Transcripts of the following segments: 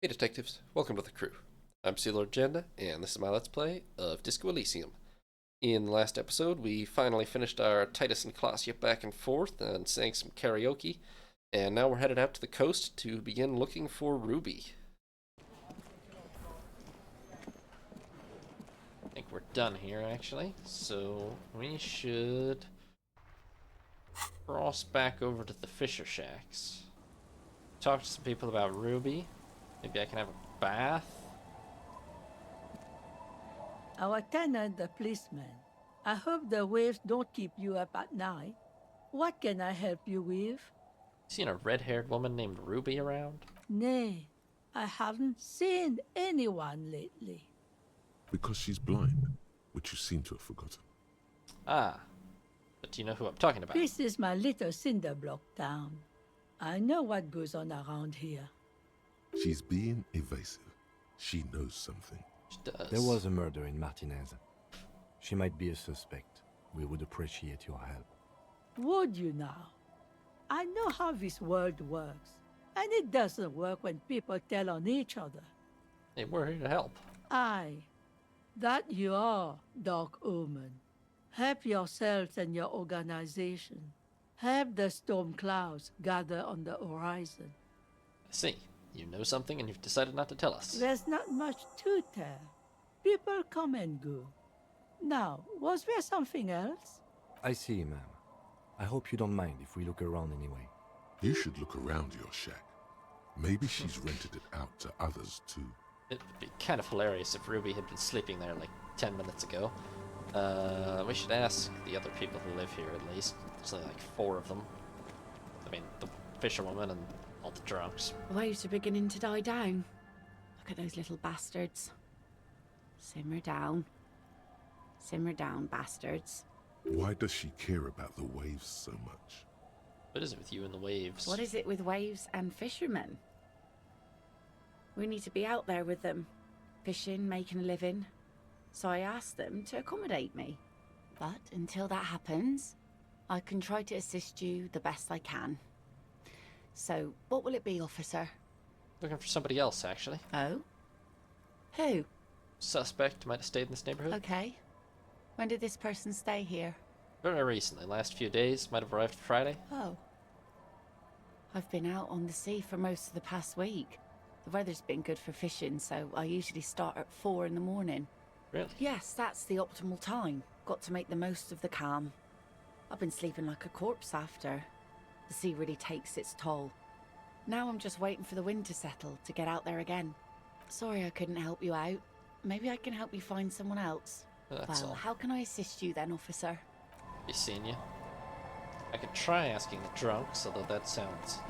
Hey detectives, welcome to the crew. I'm Sealord Janda, and this is my Let's Play of Disco Elysium. In the last episode, we finally finished our Titus and Clausia back and forth and sang some karaoke, and now we're headed out to the coast to begin looking for Ruby. I think we're done here, actually, so we should cross back over to the Fisher Shacks. Talk to some people about Ruby. Maybe I can have a bath. Our tenant, the policeman. I hope the waves don't keep you up at night. What can I help you with? Seen a red-haired woman named Ruby around? Nay, I haven't seen anyone lately. Because she's blind, which you seem to have forgotten. Ah, but do you know who I'm talking about? This is my little cinder block town. I know what goes on around here. She's being evasive. She knows something. She does. There was a murder in Martinez. She might be a suspect. We would appreciate your help. Would you now? I know how this world works, and it doesn't work when people tell on each other. Hey, we're here to help. Aye, that you are, Dark Omen. Help yourselves and your organization. Help the storm clouds gather on the horizon. I see. You know something and you've decided not to tell us. There's not much to tell. People come and go. Now, was there something else? I see, ma'am. I hope you don't mind if we look around anyway. You should look around your shack. Maybe she's rented it out to others too. It would be kind of hilarious if Ruby had been sleeping there like 10 minutes ago. We should ask the other people who live here at least. There's only like 4 of them. I mean, the fisherwoman and all the drunks. Waves are beginning to die down. Look at those little bastards. Simmer down. Simmer down, bastards. Why does she care about the waves so much? What is it with you and the waves? What is it with waves and fishermen? We need to be out there with them, fishing, making a living. So I asked them to accommodate me. But until that happens, I can try to assist you the best I can. So, what will it be, officer? Looking for somebody else, actually. Oh? Who? Suspect might have stayed in this neighborhood. Okay. When did this person stay here? Very recently, last few days. Might have arrived Friday. Oh. I've been out on the sea for most of the past week. The weather's been good for fishing, so I usually start at 4 in the morning. Really? Yes, that's the optimal time. Got to make the most of the calm. I've been sleeping like a corpse after. The sea really takes its toll. Now I'm just waiting for the wind to settle to get out there again. Sorry I couldn't help you out. Maybe I can help you find someone else. That's Well, all. how can I assist you then, officer? Be seeing you. I could try asking the drunks, although that sounds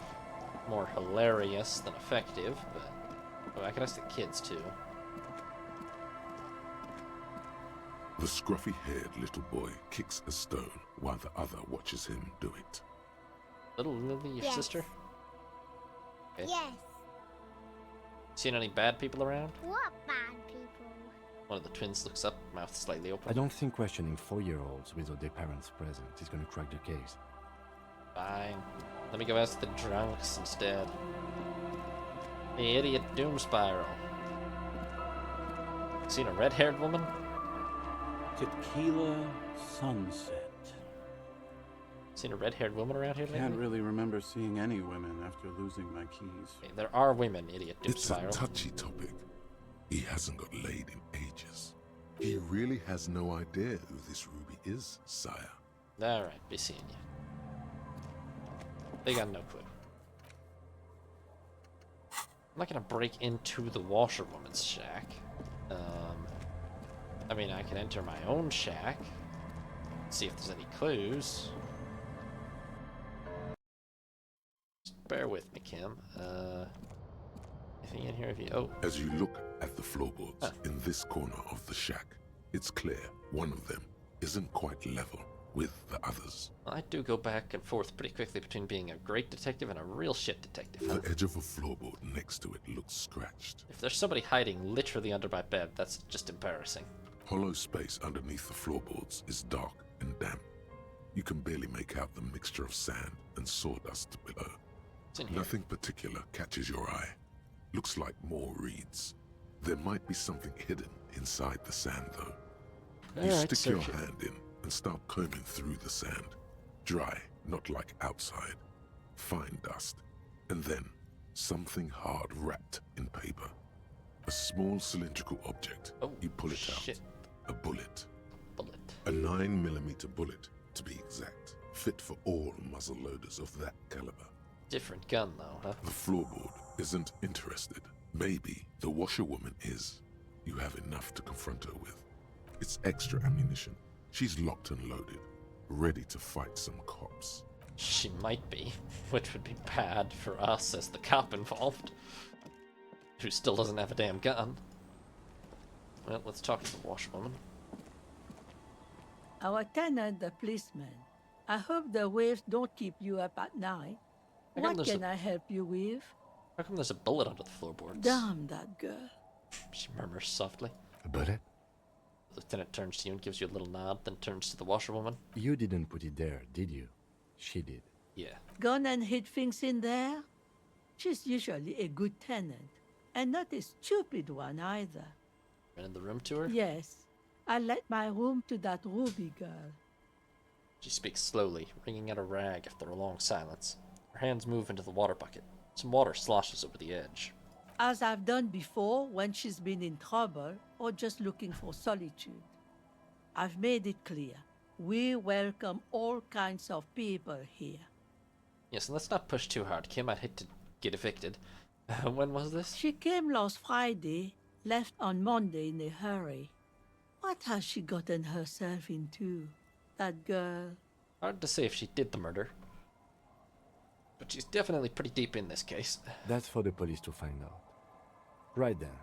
more hilarious than effective, but oh, I could ask the kids too. The scruffy-haired little boy kicks a stone while the other watches him do it. Little Lily, your Yes. sister? Okay. Yes. Seen any bad people around? What bad people? One of the twins looks up, mouth slightly open. I don't think questioning 4-year-olds without their parents present is going to crack the case. Fine. Let me go ask the drunks instead. The idiot doom spiral. Seen a red-haired woman? Tequila sunset. Seen a red-haired woman around here lately? Can't really remember seeing any women after losing my keys. Okay, there are women, idiot doom It's spiral. a touchy topic. He hasn't got laid in ages. He really has no idea who this Ruby is, sire. Alright, be seeing you. They got no clue. I'm not gonna break into the washerwoman's shack. I mean, I can enter my own shack. See if there's any clues. Just bear with me, Kim. Anything in here? If you As you look at the floorboards Huh. in this corner of the shack, it's clear one of them isn't quite level with the others. well, I do go back and forth pretty quickly between being a great detective and a real shit detective. Huh? The edge of a floorboard next to it looks scratched. If there's somebody hiding literally under my bed, that's just embarrassing. Hollow space underneath the floorboards is dark and damp. You can barely make out the mixture of sand and sawdust below. What's in here? Nothing particular catches your eye. Looks like more reeds. There might be something hidden inside the sand, though. You Alright, stick your search it. hand in and start combing through the sand. Dry, not like outside. Fine dust. And then something hard wrapped in paper. A small cylindrical object. Oh, You pull it shit. out. A bullet. Bullet. A 9mm bullet, to be exact. Fit for all muzzle loaders of that caliber. Different gun, though, huh? The floorboard isn't interested. Maybe the washerwoman is. You have enough to confront her with. It's extra ammunition. She's locked and loaded, ready to fight some cops. She might be, which would be bad for us as the cop involved, who still doesn't have a damn gun. Well, let's talk to the washerwoman. Our tenant, the policeman. I hope the waves don't keep you up at night. How come What there's can I help you with? How come there's a bullet under the floorboards? Damn that girl. She murmurs softly. A bullet? The lieutenant turns to you and gives you a little nod, then turns to the washerwoman. You didn't put it there, did you? She did. Yeah. Gone and hid things in there? She's usually a good tenant, and not a stupid one either. Ran in the room to her. Yes, I let my room to that Ruby girl. She speaks slowly, wringing out a rag after a long silence. Her hands move into the water bucket. Some water sloshes over the edge. As I've done before when she's been in trouble or just looking for solitude. I've made it clear. We welcome all kinds of people here. Yes, and let's not push too hard. Kim, I'd hate to get evicted. When was this? She came last Friday, left on Monday in a hurry. What has she gotten herself into, that girl? Hard to say if she did the murder. But she's definitely pretty deep in this case. That's for the police to find out. Right then,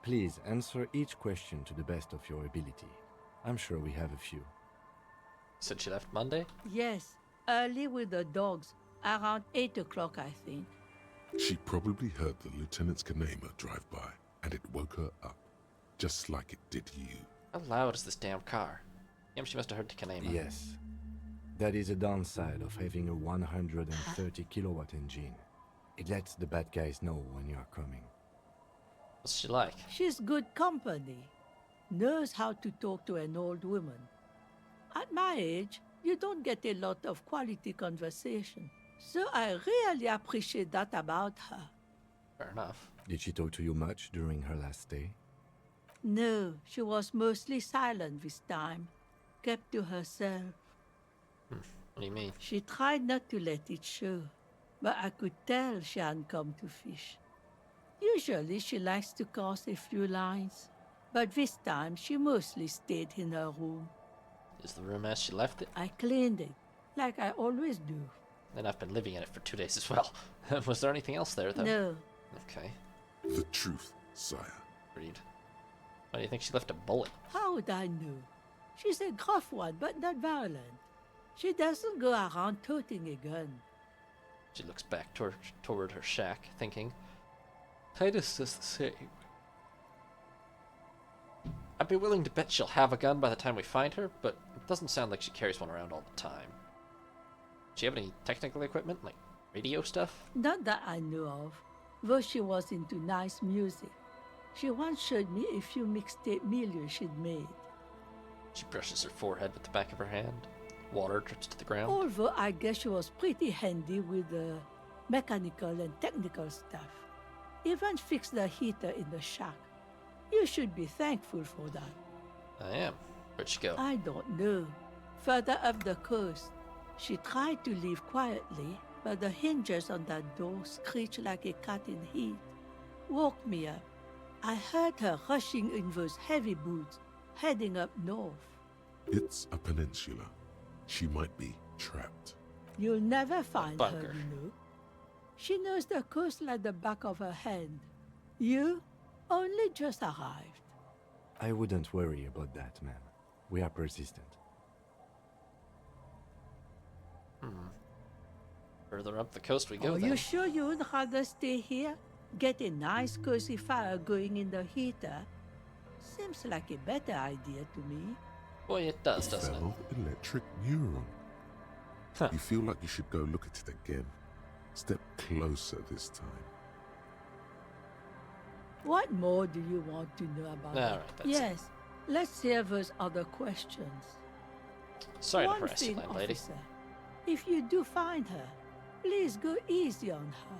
please answer each question to the best of your ability. I'm sure we have a few. Said she left Monday? Yes, early with the dogs, around 8 o'clock, I think. She probably heard the lieutenant's Kanema drive by, and it woke her up, just like it did you. How loud is this damn car? Kim, she must have heard the Kanema. Yes. That is a downside of having a 130 kilowatt engine. It lets the bad guys know when you are coming. What's she like? She's good company. Knows how to talk to an old woman. At my age, you don't get a lot of quality conversation. So I really appreciate that about her. Fair enough. Did she talk to you much during her last stay? No, she was mostly silent this time. Kept to herself. What do you mean? She tried not to let it show, but I could tell she hadn't come to fish. Usually she likes to cast a few lines, but this time she mostly stayed in her room. Is the room as she left it? I cleaned it, like I always do. And I've been living in it for 2 days as well. Was there anything else there, though? No, Okay. The truth, sire. Agreed. Why do you think she left a bullet? how would I know? She's a gruff one, but not violent. She doesn't go around toting a gun. She looks back toward her shack, thinking, Titus says the same. I'd be willing to bet she'll have a gun by the time we find her, but it doesn't sound like she carries one around all the time. Does she have any technical equipment, like radio stuff? Not that I know of, though she was into nice music. She once showed me a few mixtape milieux she'd made. She brushes her forehead with the back of her hand. Water drips to the ground. Although I guess she was pretty handy with the mechanical and technical stuff. Even fixed the heater in the shack. You should be thankful for that. I am. Where'd she go? I don't know. Further up the coast. She tried to leave quietly, but the hinges on that door screeched like a cat in heat. Woke me up. I heard her rushing in those heavy boots, heading up north. It's a peninsula. She might be trapped. You'll never find her, bunker. you know. She knows the coast like the back of her hand. You only just arrived. I wouldn't worry about that, man. We are persistent. Further up the coast we go, Are then. you sure you would rather stay here? Get a nice cozy fire going in the heater? Seems like a better idea to me. Boy, it does, doesn't it? Electric neuron. Huh. You feel like you should go look at it again. Step closer this time. What more do you want to know about All her? right, that's it. Yes, let's hear those other questions. Sorry One to harass you, thing, landlady. officer. If you do find her, please go easy on her.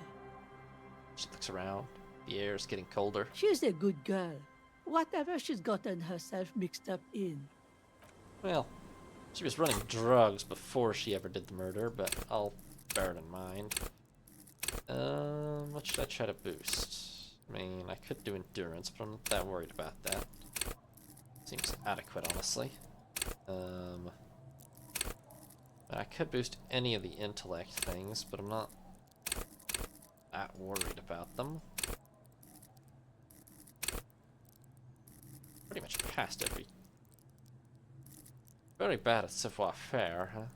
She looks around. The air is getting colder. She's a good girl. Whatever she's gotten herself mixed up in. Well, she was running drugs before she ever did the murder, but I'll bear it in mind. What should I try to boost? I mean, I could do endurance, but I'm not that worried about that. Seems adequate, honestly. I could boost any of the intellect things, but I'm not that worried about them. Pretty much passed every... Very bad at savoir-faire, huh?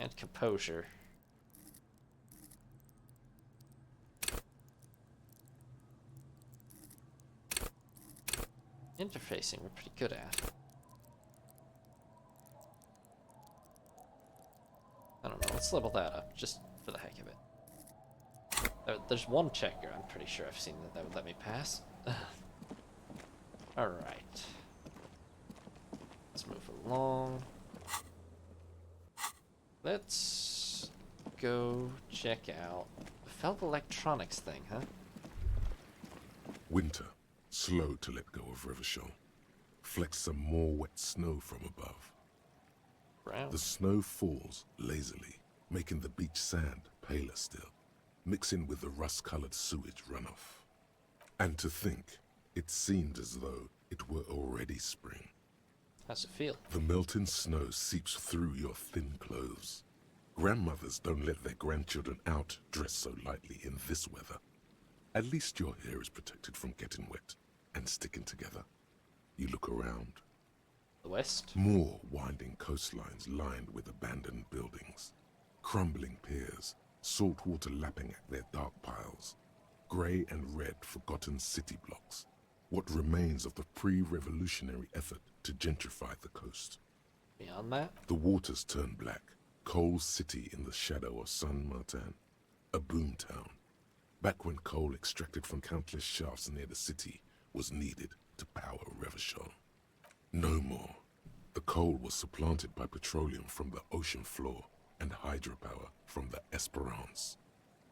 And composure. Interfacing, we're pretty good at. I don't know, let's level that up, just for the heck of it. There's one checker I'm pretty sure I've seen that would let me pass. Alright. Let's move along. Let's go check out the felt electronics thing, huh? Winter, slow to let go of Revachol. Flecks some more wet snow from above. Brown. The snow falls lazily, making the beach sand paler still, mixing with the rust-colored sewage runoff. And to think, it seemed as though it were already spring. How's it feel? The melting snow seeps through your thin clothes. Grandmothers don't let their grandchildren out dressed so lightly in this weather. At least your hair is protected from getting wet and sticking together. You look around. The west? More winding coastlines lined with abandoned buildings. Crumbling piers, salt water lapping at their dark piles. Grey and red forgotten city blocks. What remains of the pre-revolutionary effort to gentrify the coast. Beyond that? The waters turn black. Coal City in the shadow of San Martin. A boom town. Back when coal extracted from countless shafts near the city was needed to power Revachol. No more. The coal was supplanted by petroleum from the ocean floor and hydropower from the Esperance.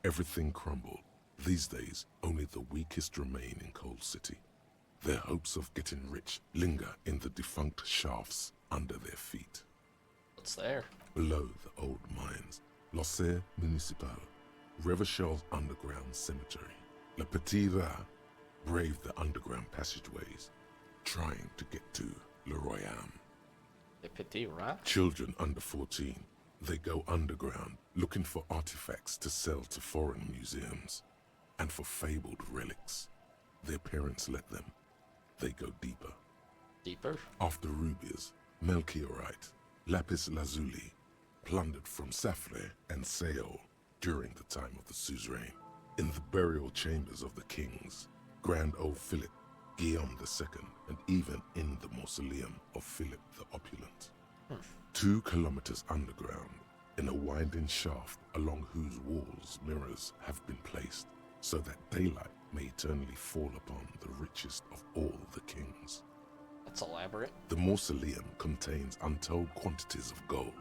Everything crumbled. These days, only the weakest remain in Coal City. Their hopes of getting rich linger in the defunct shafts under their feet. What's there? Below the old mines, L'Océan Municipal, Revachol's underground cemetery. Le Petit Rat braved the underground passageways, trying to get to Le Royaume. Le Petit Rat? Children under 14, they go underground looking for artifacts to sell to foreign museums, and for fabled relics. Their parents let them. They go deeper. Deeper? After rubies, melchiorite, lapis lazuli, plundered from Safre and Seol during the time of the suzerain. In the burial chambers of the kings, Grand Old Philip, Guillaume II, and even in the mausoleum of Philip the Opulent. 2 kilometers underground, in a winding shaft along whose walls mirrors have been placed, so that daylight may eternally fall upon the richest of all the kings. That's elaborate. The mausoleum contains untold quantities of gold,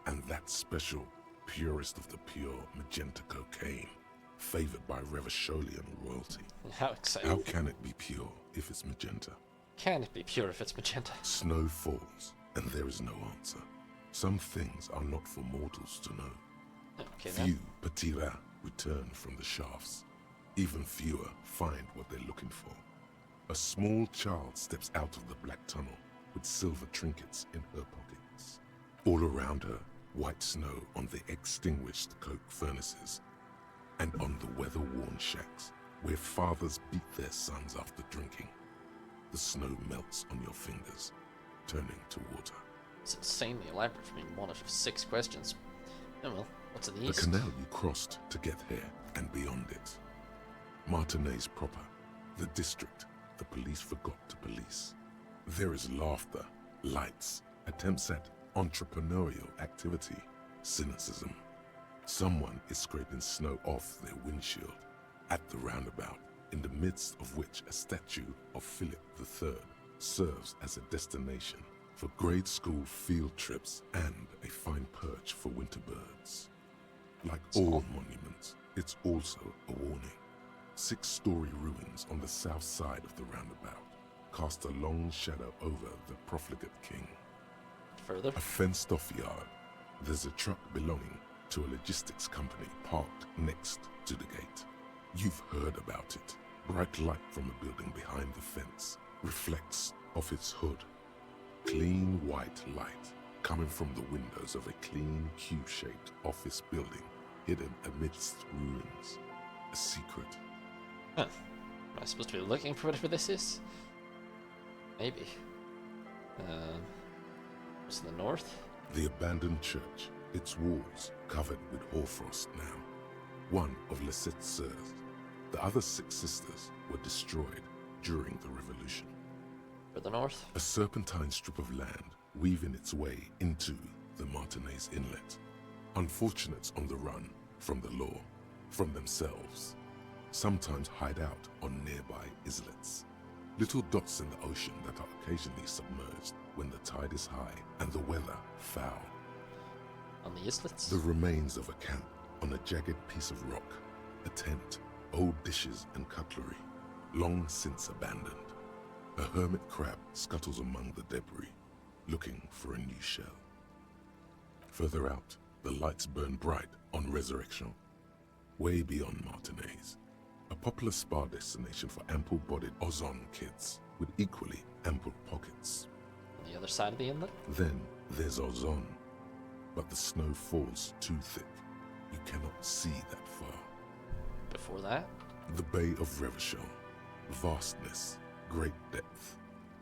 and that special, purest of the pure magenta cocaine, favored by Revacholian royalty. How exciting. How can it be pure if it's magenta? Can it be pure if it's magenta? Snow falls, and there is no answer. Some things are not for mortals to know. Okay Few then. Petit Rats return from the shafts. Even fewer find what they're looking for. A small child steps out of the black tunnel with silver trinkets in her pockets. All around her, white snow on the extinguished coke furnaces and on the weather-worn shacks where fathers beat their sons after drinking. The snow melts on your fingers, turning to water. It's insanely elaborate for being one of 6 questions. Oh well, what's in the The east? canal you crossed to get here and beyond it. Martinez proper, the district the police forgot to police. There is laughter, lights, attempts at entrepreneurial activity, cynicism. Someone is scraping snow off their windshield. At the roundabout, in the midst of which a statue of Philip III serves as a destination for grade school field trips and a fine perch for winter birds. Like all monuments, it's also a warning. 6-story ruins on the south side of the roundabout cast a long shadow over the profligate king. Further? A fenced-off yard. There's a truck belonging to a logistics company parked next to the gate. You've heard about it. Bright light from a building behind the fence reflects off its hood. Clean white light coming from the windows of a clean cube-shaped office building hidden amidst ruins. A secret. Huh. Am I supposed to be looking for whatever this is? Maybe. What's in the north? The abandoned church, its walls covered with hoarfrost now. One of Lisette's sœurs. The other 6 sisters were destroyed during the revolution. Further north? A serpentine strip of land weaving its way into the Martinez Inlet. Unfortunates on the run from the law, from themselves, sometimes hide out on nearby islets. Little dots in the ocean that are occasionally submerged when the tide is high and the weather foul. On the islets? The remains of a camp on a jagged piece of rock, a tent, old dishes and cutlery, long since abandoned. A hermit crab scuttles among the debris, looking for a new shell. Further out, the lights burn bright on Resurrection, way beyond Martinez, a popular spa destination for ample-bodied Ozon kids with equally ample pockets. On the other side of the inlet? Then there's Ozon, but the snow falls too thick. You cannot see that far. Before that? The Bay of Revachol, vastness, great depth,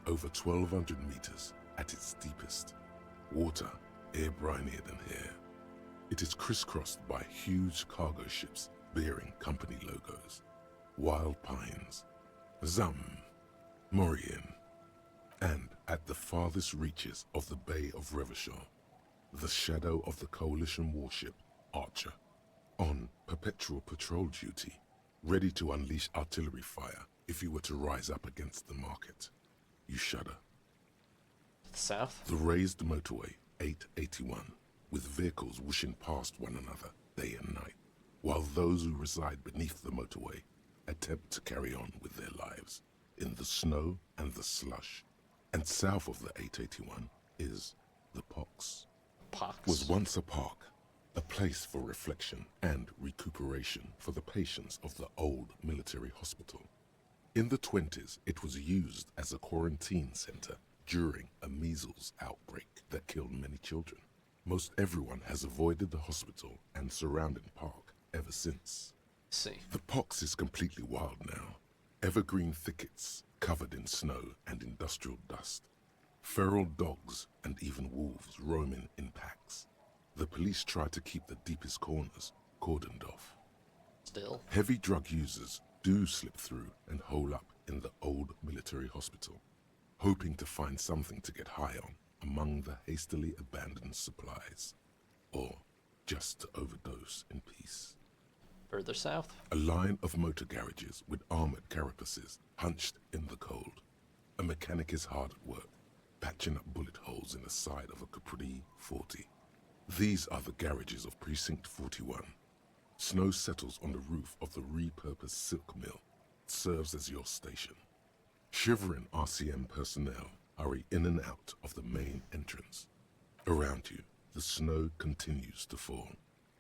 over 1,200 meters at its deepest. Water, air brinier than hair. It is crisscrossed by huge cargo ships bearing company logos. Wild pines, Zam, Mauryan, and at the farthest reaches of the Bay of Revachol, the shadow of the coalition warship Archer, on perpetual patrol duty, ready to unleash artillery fire if you were to rise up against the market. You shudder. To the south? The raised motorway 881, with vehicles whooshing past one another day and night, while those who reside beneath the motorway attempt to carry on with their lives in the snow and the slush. And south of the 881 is the Pox. Pox? Was once a park, a place for reflection and recuperation for the patients of the old military hospital. In the 20s, it was used as a quarantine center during a measles outbreak that killed many children. Most everyone has avoided the hospital and surrounding park ever since. See. The Pox is completely wild now. Evergreen thickets covered in snow and industrial dust. Feral dogs and even wolves roaming in packs. The police try to keep the deepest corners cordoned off. Still? Heavy drug users do slip through and hole up in the old military hospital, hoping to find something to get high on among the hastily abandoned supplies, or just to overdose in peace. Further south? A line of motor garages with armored carapaces hunched in the cold. A mechanic is hard at work, patching up bullet holes in the side of a Capri 40. These are the garages of Precinct 41. Snow settles on the roof of the repurposed silk mill. It serves as your station. Shivering RCM personnel hurry in and out of the main entrance. Around you, the snow continues to fall.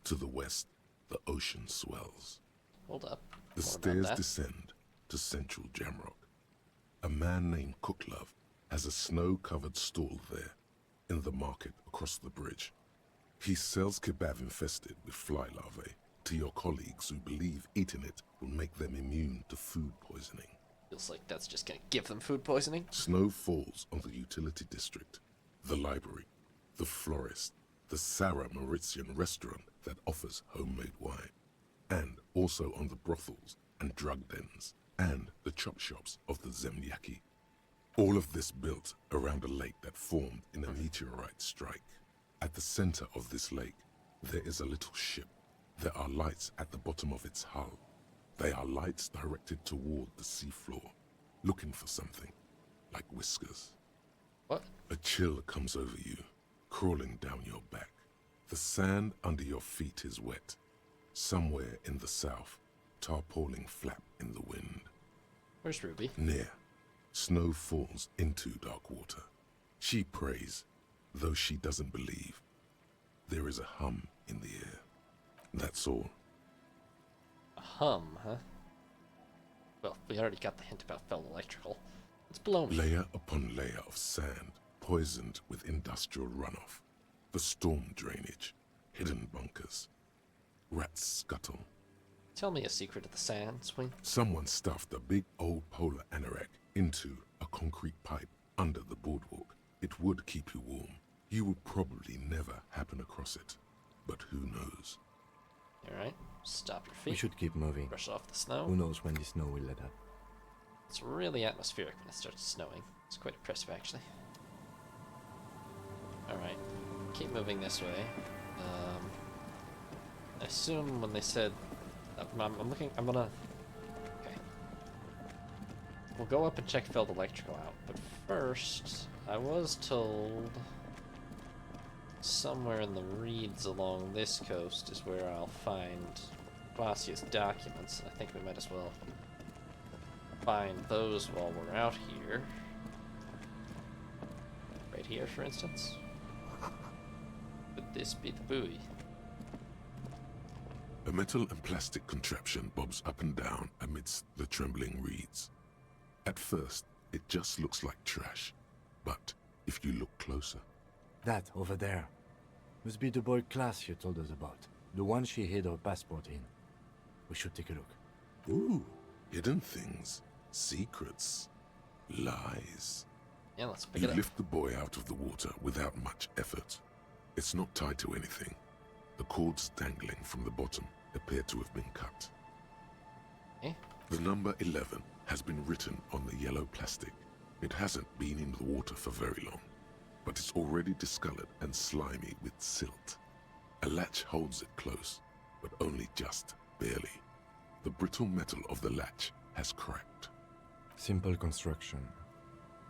To the west, the ocean swells. Hold up. The More about stairs that. descend to central Jamrock. A man named Cooklove has a snow-covered stall there, in the market across the bridge. He sells kebab infested with fly larvae to your colleagues who believe eating it will make them immune to food poisoning. Feels like that's just gonna give them food poisoning. Snow falls on the utility district, the library, the florist, the Sarah Mauritian restaurant that offers homemade wine, and also on the brothels and drug dens, and the chop shops of the Zemlyaki. All of this built around a lake that formed in a meteorite strike. At the center of this lake, there is a little ship. There are lights at the bottom of its hull. They are lights directed toward the seafloor, looking for something, like whiskers. What? A chill comes over you, crawling down your back. The sand under your feet is wet. Somewhere in the south, tarpaulin flap in the wind. Where's Ruby? Near, snow falls into dark water. She prays, though she doesn't believe. There is a hum in the air. That's all. A hum, huh? Well, we already got the hint about fell electrical. It's below me. Layer upon layer of sand, poisoned with industrial runoff. The storm drainage, hidden bunkers. Rats scuttle. Tell me a secret of the sand, Swing. Someone stuffed a big old polar anorak into a concrete pipe under the boardwalk. It would keep you warm. You would probably never happen across it. But who knows? Alright, stop your feet. We should keep moving. Brush off the snow. Who knows when the snow will let up? It's really atmospheric when it starts snowing. It's quite impressive, actually. Alright, keep moving this way. I assume when they said... I'm gonna... Okay. We'll go up and check Felled Electrical out, but first, I was told... somewhere in the reeds along this coast is where I'll find Glacia's documents. I think we might as well find those while we're out here. Right here, for instance. Could this be the buoy? A metal and plastic contraption bobs up and down amidst the trembling reeds. At first, it just looks like trash. But if you look closer... That, over there. Must be the boy class you told us about. The one she hid her passport in. We should take a look. Ooh, hidden things, secrets, lies. Yeah, let's pick You it up. lift the boy out of the water without much effort. It's not tied to anything. The cords dangling from the bottom appear to have been cut. Eh? The number 11 has been written on the yellow plastic. It hasn't been in the water for very long, but it's already discolored and slimy with silt. A latch holds it close, but only just barely. The brittle metal of the latch has cracked. Simple construction.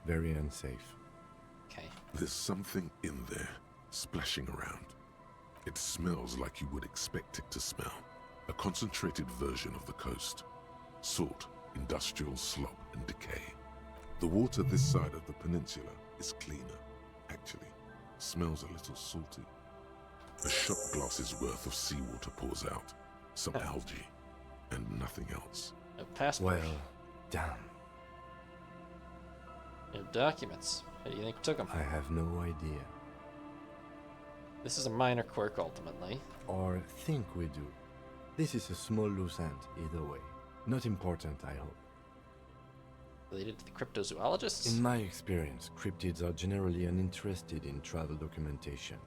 Very unsafe. Okay. There's something in there, splashing around. It smells like you would expect it to smell. A concentrated version of the coast. Salt, industrial slop and decay. The water this side of the peninsula is cleaner, actually. Smells a little salty. A shot glass's worth of seawater pours out. Some algae, and nothing else. No passport. Well, damn. No documents. How do you think we took them? I have no idea. This is a minor quirk, ultimately. Or think we do. This is a small loose end, either way. Not important, I hope. Related to the cryptozoologists? In my experience, cryptids are generally uninterested in travel documentation.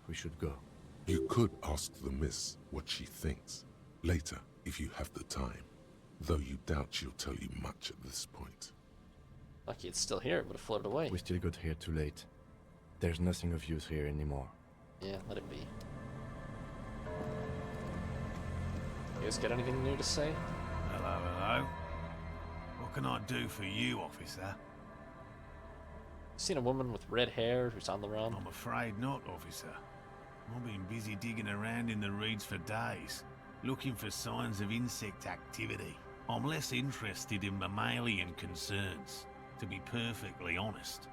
We should go. You could ask the miss what she thinks. Later, if you have the time. Though you doubt she'll tell you much at this point. Lucky it's still here, it would have floated away. We still got here too late. There's nothing of use here anymore. Yeah, let it be. You guys got anything new to say? Hello, hello. What can I do for you, officer? Seen a woman with red hair who's on the run? I'm afraid not, officer. I've been busy digging around in the reeds for days, looking for signs of insect activity. I'm less interested in mammalian concerns, to be perfectly honest.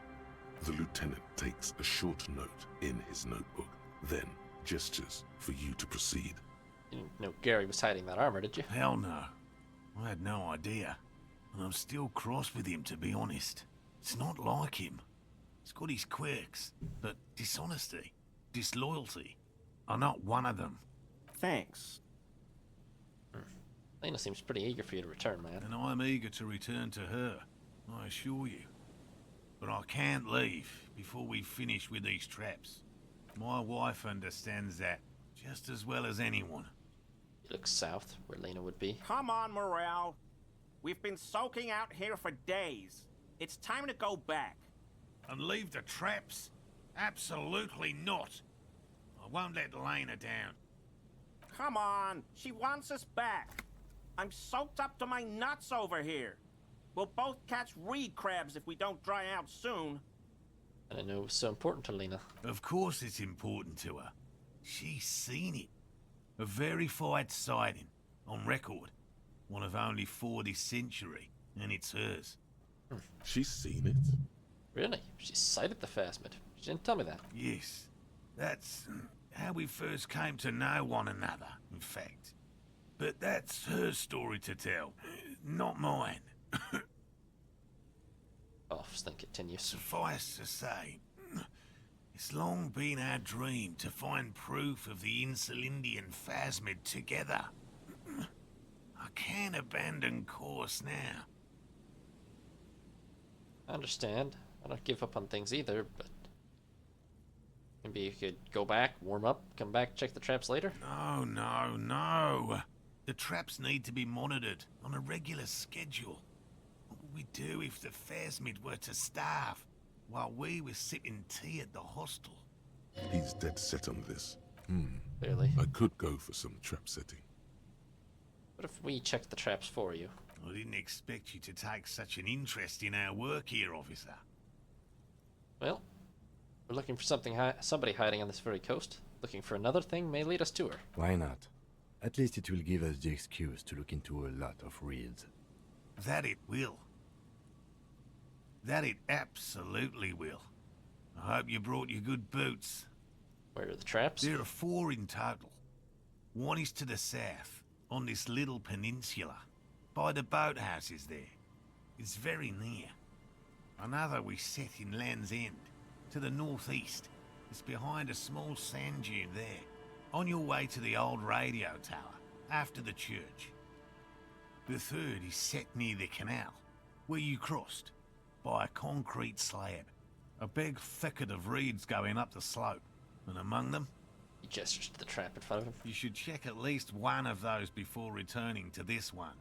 The lieutenant takes a short note in his notebook, then gestures for you to proceed. You didn't know Gary was hiding that armor, did you? Hell no. I had no idea. And I'm still cross with him, to be honest. It's not like him. He's got his quirks, but dishonesty, disloyalty are not one of them. Thanks. Lena seems pretty eager for you to return, man. And I'm eager to return to her, I assure you. But I can't leave before we finish with these traps. My wife understands that just as well as anyone. You look south, where Lena would be. Come on, Morale. We've been soaking out here for days. It's time to go back. And leave the traps? Absolutely not. I won't let Lena down. come on. She wants us back. I'm soaked up to my nuts over here. We'll both catch reed crabs if we don't dry out soon. And I know it was so important to Lena. Of course it's important to her. She's seen it. A verified sighting, on record. One of only 4 this century, and it's hers. She's seen it. Really? She sighted the phasmid. She didn't tell me that. Yes, that's how we first came to know one another, in fact. But that's her story to tell, not mine. Off, then continues. Suffice to say, it's long been our dream to find proof of the Insulindian phasmid together. I can't abandon course now. I understand. I don't give up on things either, but maybe you could go back, warm up, come back, check the traps later? No. The traps need to be monitored on a regular schedule. What would we do if the phasmid were to starve while we were sipping tea at the hostel? He's dead set on this. Clearly. I could go for some trap setting. What if we checked the traps for you? I didn't expect you to take such an interest in our work here, officer. Well, we're looking for somebody hiding on this very coast. Looking for another thing may lead us to her. Why not? At least it will give us the excuse to look into a lot of reeds. That it will. That it absolutely will. I hope you brought your good boots. Where are the traps? There are 4 in total. One is to the south, on this little peninsula, by the boathouses there. It's very near. Another we set in Land's End, to the northeast. It's behind a small sand dune there, on your way to the old radio tower, after the church. The third is set near the canal, where you crossed, by a concrete slab. A big thicket of reeds going up the slope, and among them, He gestures to the trap in front of him. you should check at least one of those before returning to this one,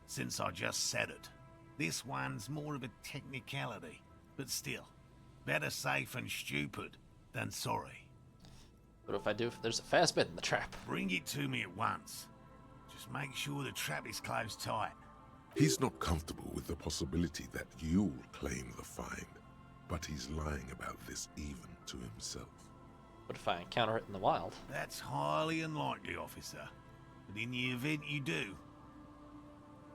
since I just said it. This one's more of a technicality, but still, better safe and stupid than sorry. What if I do if there's a phasmid in the trap? Bring it to me at once. Just make sure the trap is closed tight. He's not comfortable with the possibility that you'll claim the find, but he's lying about this even to himself. What if I encounter it in the wild? That's highly unlikely, officer. But in the event you do,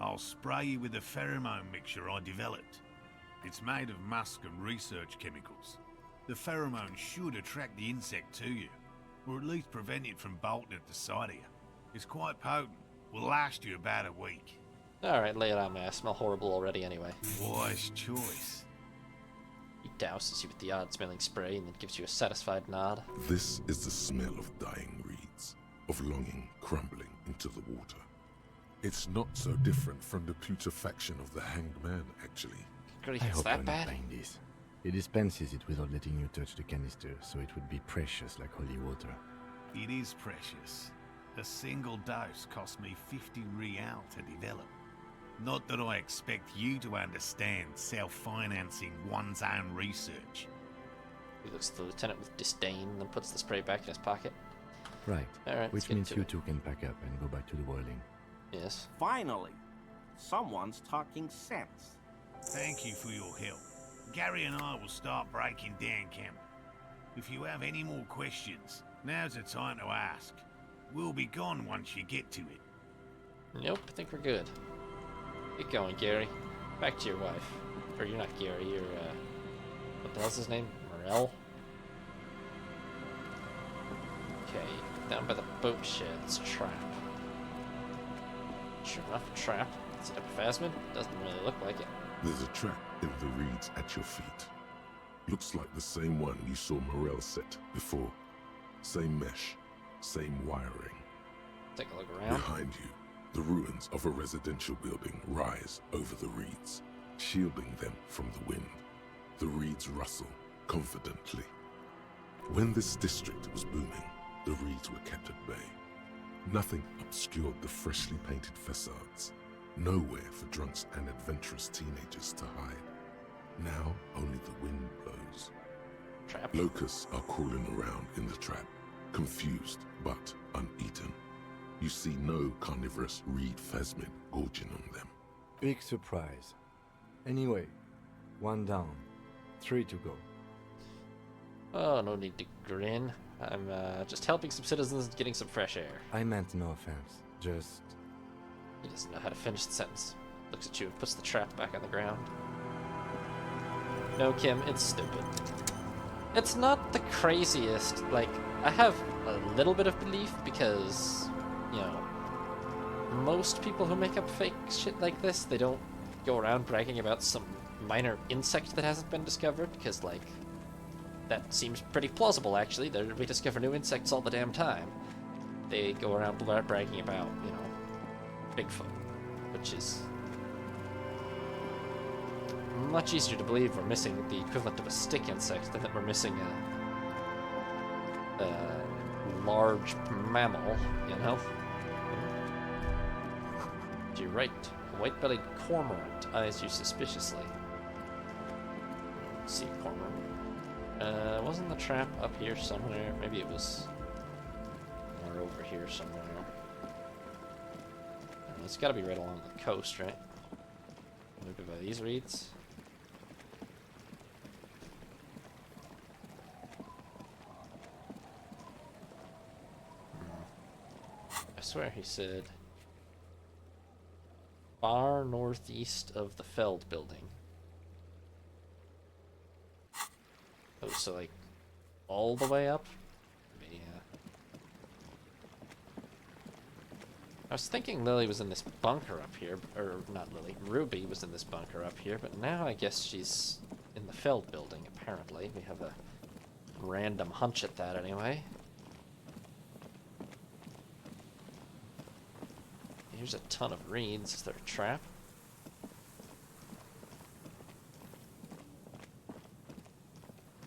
I'll spray you with a pheromone mixture I developed. It's made of musk and research chemicals. The pheromone should attract the insect to you, or at least prevent it from bolting at the sight of you. It's quite potent. Will last you about a week. Alright, lay it on me. I smell horrible already anyway. Wise choice. He douses you with the odd-smelling spray and then gives you a satisfied nod. This is the smell of dying reeds, of longing crumbling into the water. It's not so different from the putrefaction of the hanged man, actually. Grief, I it's hope that you're bad? not buying this. He dispenses it without letting you touch the canister, so it would be precious like holy water. It is precious. A single dose cost me 50 real to develop. Not that I expect you to understand self-financing one's own research. He looks at the lieutenant with disdain and then puts the spray back in his pocket. Right. Alright, let's Which get means to you it. two can pack up and go back to the boiling. Yes. Finally, someone's talking sense. Thank you for your help. Gary and I will start breaking down camp. If you have any more questions, now's the time to ask. We'll be gone once you get to it. Nope, I think we're good. Get going, Gary. Back to your wife. Or you're not Gary, you're, what the hell's his name? Morel? Okay, down by the boat shed, it's a trap. Sure enough, a trap. Is it a phasmid? Doesn't really look like it. There's a trap in the reeds at your feet. Looks like the same one you saw Morel set before. Same mesh, same wiring. Take a look around. Behind you, the ruins of a residential building rise over the reeds, shielding them from the wind. The reeds rustle confidently. When this district was booming, the reeds were kept at bay. Nothing obscured the freshly painted facades. Nowhere for drunks and adventurous teenagers to hide. Now only the wind blows. Trap. Locusts are crawling around in the trap, confused but uneaten. You see no carnivorous reed phasmid gorging on them. Big surprise. Anyway, 1 down, 3 to go. Oh, no need to grin. I'm just helping some citizens and getting some fresh air. I meant no offense, just... He doesn't know how to finish the sentence. Looks at you and puts the trap back on the ground. No, Kim, it's stupid. It's not the craziest. Like, I have a little bit of belief because, you know, most people who make up fake shit like this, they don't go around bragging about some minor insect that hasn't been discovered, because, like, that seems pretty plausible, actually. We discover new insects all the damn time. They go around bragging about, you know, Bigfoot, which is much easier to believe we're missing the equivalent of a stick insect than that we're missing a large mammal, you know? To your right, a white-bellied cormorant eyes you suspiciously. See a cormorant. Wasn't the trap up here somewhere? Maybe it was more over here somewhere. It's gotta be right along the coast, right? Maybe by these reeds? I swear he said far northeast of the Feld building. Oh, so like all the way up? Yeah. I was thinking Lily was in this bunker up here, or not Lily, Ruby was in this bunker up here, but now I guess she's in the Feld building, apparently. We have a random hunch at that anyway. Here's a ton of reeds. Is there a trap?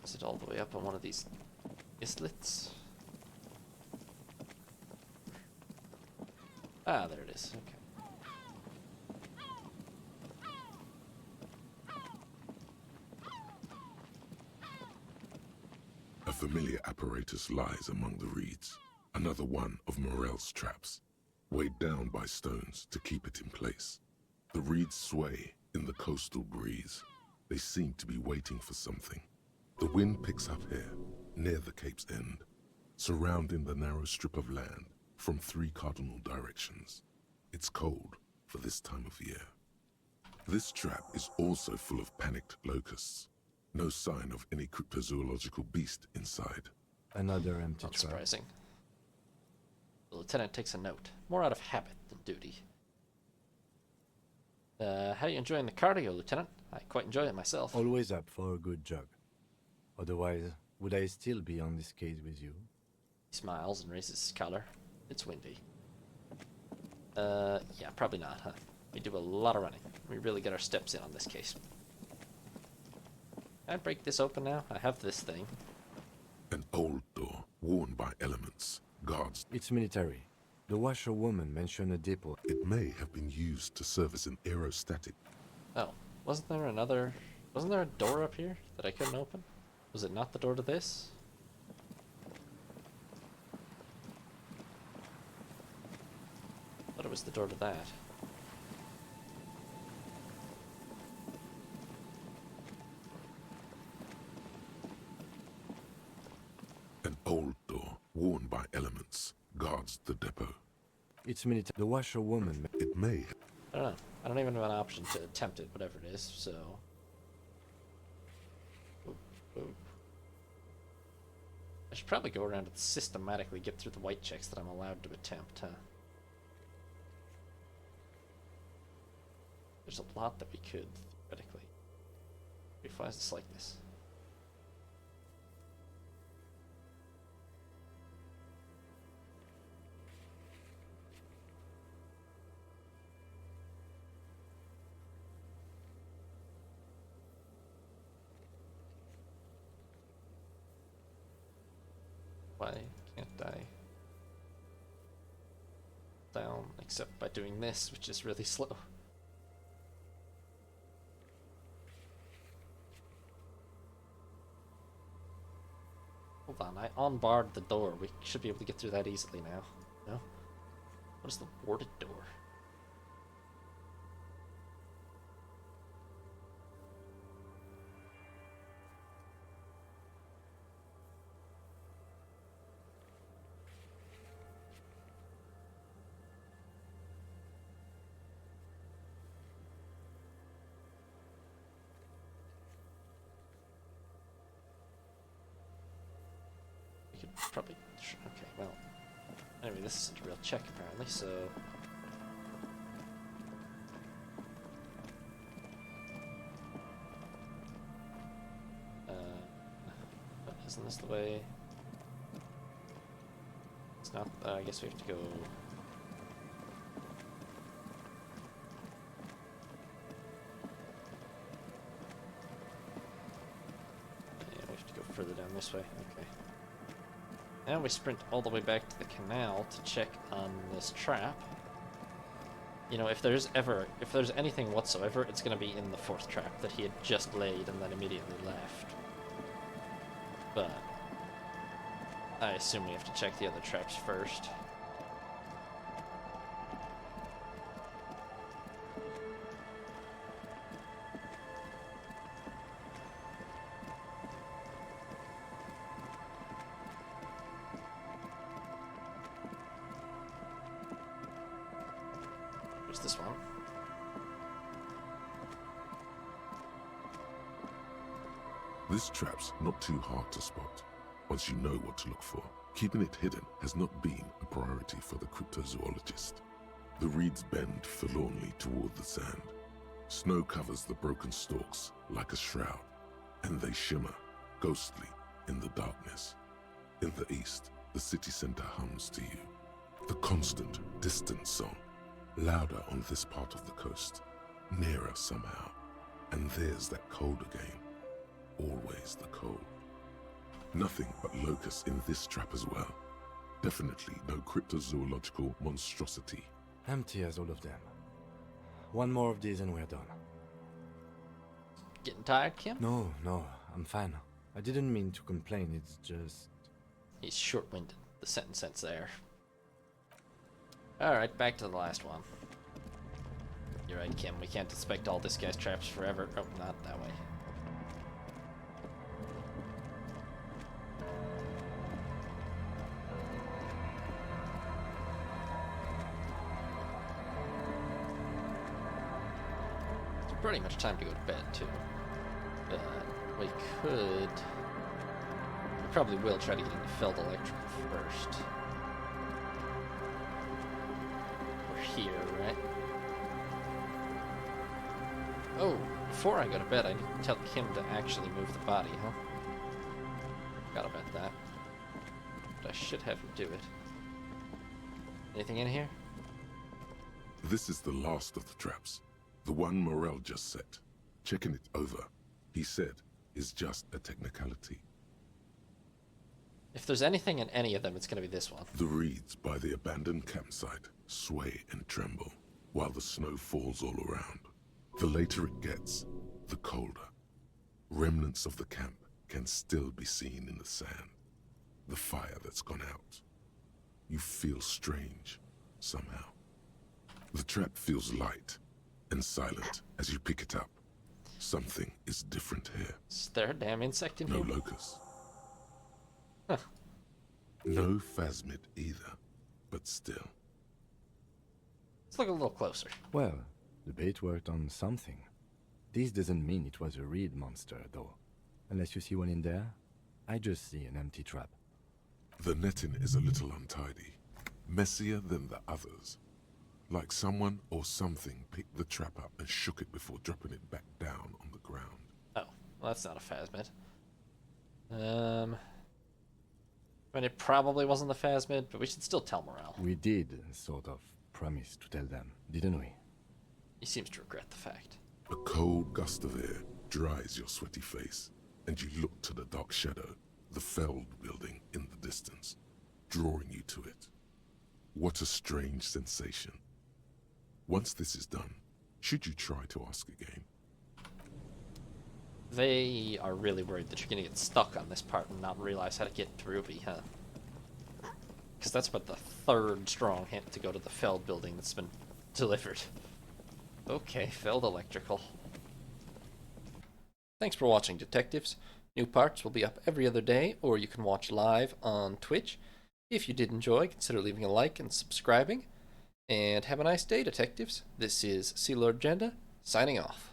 Is it all the way up on one of these islets? Ah, there it is. Okay. A familiar apparatus lies among the reeds, another one of Morel's traps, weighed down by stones to keep it in place. The reeds sway in the coastal breeze. They seem to be waiting for something. The wind picks up here, near the cape's end, surrounding the narrow strip of land from 3 cardinal directions. It's cold for this time of year. This trap is also full of panicked locusts. No sign of any cryptozoological beast inside. Another empty Not trap. surprising. The lieutenant takes a note, more out of habit than duty. How are you enjoying the cardio, Lieutenant? I quite enjoy it myself. Always up for a good jog. Otherwise, would I still be on this case with you? He smiles and raises his collar. It's windy. Yeah, probably not, huh? We do a lot of running. We really get our steps in on this case. Can I break this open now? I have this thing. An old door, worn by elements, guards. It's military. The washerwoman mentioned a depot. It may have been used to serve as an aerostatic. Oh, wasn't there a door up here that I couldn't open? Was it not the door to this? I thought it was the door to that. An old door, worn by elements, guards the depot. It's military. The washerwoman. It may I don't know. I don't even have an option to attempt it, whatever it is, so... Oop, oop. I should probably go around and systematically get through the white checks that I'm allowed to attempt, huh? There's a lot that we could, theoretically. Why is this like this? Why can't I down except by doing this, which is really slow? Hold on, I unbarred the door. We should be able to get through that easily now. No? What is the warded door? We could probably... Okay, well... Anyway, this isn't a real check, apparently, so... But isn't this the way... It's not... I guess we have to go... Yeah, we have to go further down this way. Okay. Now we sprint all the way back to the canal to check on this trap. You know, if there's anything whatsoever, it's going to be in the fourth trap that he had just laid and then immediately left. But I assume we have to check the other traps first. Where's this one? This trap's not too hard to spot, once you know what to look for. Keeping it hidden has not been a priority for the cryptozoologist. The reeds bend forlornly toward the sand. Snow covers the broken stalks like a shroud, and they shimmer, ghostly, in the darkness. In the east, the city center hums to you. The constant, distant song, louder on this part of the coast, nearer somehow. And there's that cold again. Always the cold. Nothing but locusts in this trap as well. Definitely no cryptozoological monstrosity. Empty as all of them. One more of these and we're done. Getting tired, Kim? No, I'm fine. I didn't mean to complain, it's just... He's short-winded. The sentence ends there. Alright, back to the last one. You're right, Kim. We can't inspect all this guy's traps forever. Oh, not that way. It's pretty much time to go to bed, too. But we could... We probably will try to get into Feld Electrical first. We're here, right? Oh, before I go to bed, I need to tell Kim to actually move the body, huh? Forgot about that. But I should have him do it. Anything in here? This is the last of the traps. The one Morel just set. Checking it over, he said, is just a technicality. If there's anything in any of them, it's going to be this one. The reeds by the abandoned campsite sway and tremble while the snow falls all around. The later it gets, the colder. Remnants of the camp can still be seen in the sand. The fire that's gone out. You feel strange, somehow. The trap feels light and silent as you pick it up. Something is different here. Is there a damn insect in No here? locust. Huh. No phasmid either, but still. Let's look a little closer. Well, the bait worked on something. This doesn't mean it was a reed monster, though. Unless you see one in there, I just see an empty trap. The netting is a little untidy, messier than the others. Like someone or something picked the trap up and shook it before dropping it back down on the ground. Oh, well, that's not a phasmid. I mean, it probably wasn't the phasmid, but we should still tell Morel. We did, sort of, promise to tell them, didn't we? He seems to regret the fact. A cold gust of air dries your sweaty face, and you look to the dark shadow, the Feld building in the distance, drawing you to it. What a strange sensation. Once this is done, should you try to ask again? They are really worried that you're going to get stuck on this part and not realize how to get through it, huh? Because that's about the third strong hint to go to the Feld building that's been delivered. Okay, Feld Electrical. Thanks for watching, detectives. New parts will be up every other day, or you can watch live on Twitch. If you did enjoy, consider leaving a like and subscribing. And have a nice day, detectives. This is Sea Lord Jenda, signing off.